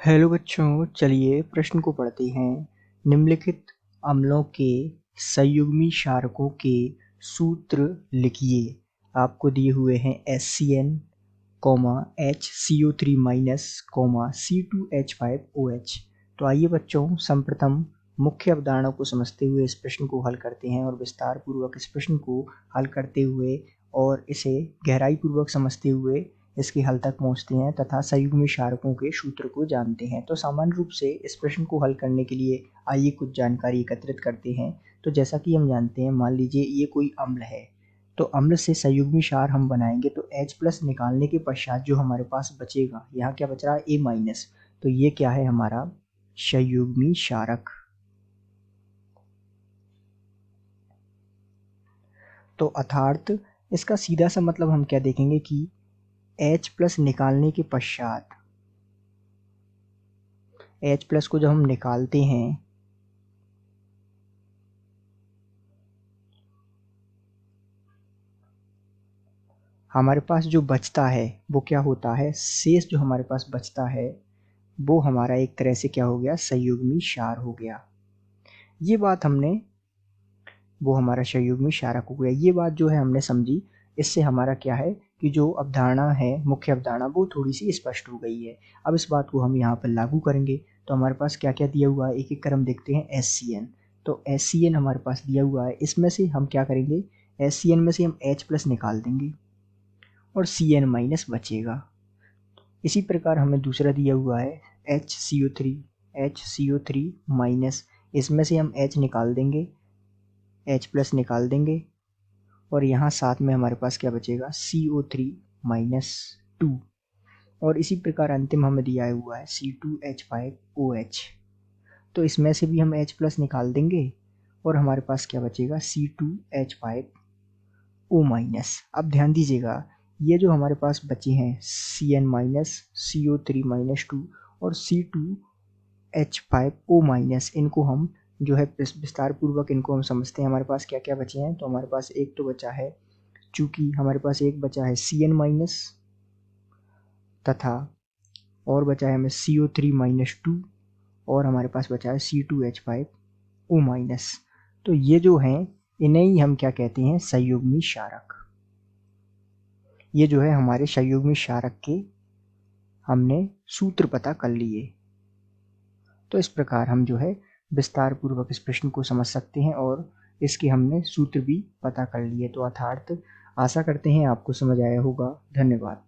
Hello बच्चों, चलिए प्रश्न को पढ़ते हैं। निम्नलिखित अम्लों के संयुग्मी क्षारकों के सूत्र लिखिए। आपको दिए हुए हैं HCN, HCO3 माइनस, C2H5OH। तो आइए बच्चों, सर्वप्रथम मुख्य अवधारणा को समझते हुए इस प्रश्न को हल करते हैं और विस्तार पूर्वक इस प्रश्न को हल करते हुए और इसे गहराई पूर्वक समझते हुए इसके हल तक पहुंचते हैं तथा संयुग्मी क्षारकों के सूत्र को जानते हैं। तो सामान्य रूप से इस प्रश्न को हल करने के लिए आइए कुछ जानकारी एकत्रित करते हैं। तो जैसा कि हम जानते हैं, मान लीजिए ये कोई अम्ल है, तो अम्ल से संयुग्मी क्षार हम बनाएंगे तो H+ निकालने के पश्चात जो हमारे पास बचेगा, यहाँ क्या बच रहा है, A-, तो ये क्या है, हमारा संयुग्मी क्षारक। तो अर्थात इसका सीधा सा मतलब हम क्या देखेंगे कि H+ निकालने के पश्चात H+ को जब हम निकालते हैं हमारे पास जो बचता है वो क्या होता है, शेष जो हमारे पास बचता है वो हमारा एक तरह से क्या हो गया, संयुग्मी क्षार हो गया। ये बात हमने, वो हमारा संयुग्मी क्षारक हो गया। ये बात जो है हमने समझी, इससे हमारा क्या है कि जो अवधारणा है, मुख्य अवधारणा, वो थोड़ी सी स्पष्ट हो गई है। अब इस बात को हम यहाँ पर लागू करेंगे तो हमारे पास क्या क्या दिया हुआ है, एक एक कर हम देखते हैं। HCN, तो HCN हमारे पास दिया हुआ है, इसमें से हम क्या करेंगे, HCN में से हम H+ निकाल देंगे और Cn- बचेगा। इसी प्रकार हमें दूसरा दिया हुआ है HCO3, इसमें से हम H निकाल देंगे, H+ निकाल देंगे और यहाँ साथ में हमारे पास क्या बचेगा, CO3-2। और इसी प्रकार अंतिम हमें दिया हुआ है C2H5OH, तो इसमें से भी हम H+ निकाल देंगे और हमारे पास क्या बचेगा, C2H5O-। अब ध्यान दीजिएगा, ये जो हमारे पास बचे हैं Cn-, CO3-2 और C2H5O-, इनको हम जो है विस्तार पूर्वक इनको हम समझते हैं। हमारे पास क्या क्या बचे हैं, तो हमारे पास एक तो बचा है, चूंकि हमारे पास एक बचा है Cn- तथा और बचा है हमें CO3-2 और हमारे पास बचा है C2H5O-। तो ये जो हैं, इन्हें ही हम क्या कहते हैं, संयुग्मी क्षारक। ये जो है हमारे संयुग्मी क्षारक के हमने सूत्र पता कर लिए। तो इस प्रकार हम जो है विस्तार पूर्वक इस प्रश्न को समझ सकते हैं और इसके हमने सूत्र भी पता कर लिए। तो अर्थात आशा करते हैं आपको समझ आया होगा। धन्यवाद।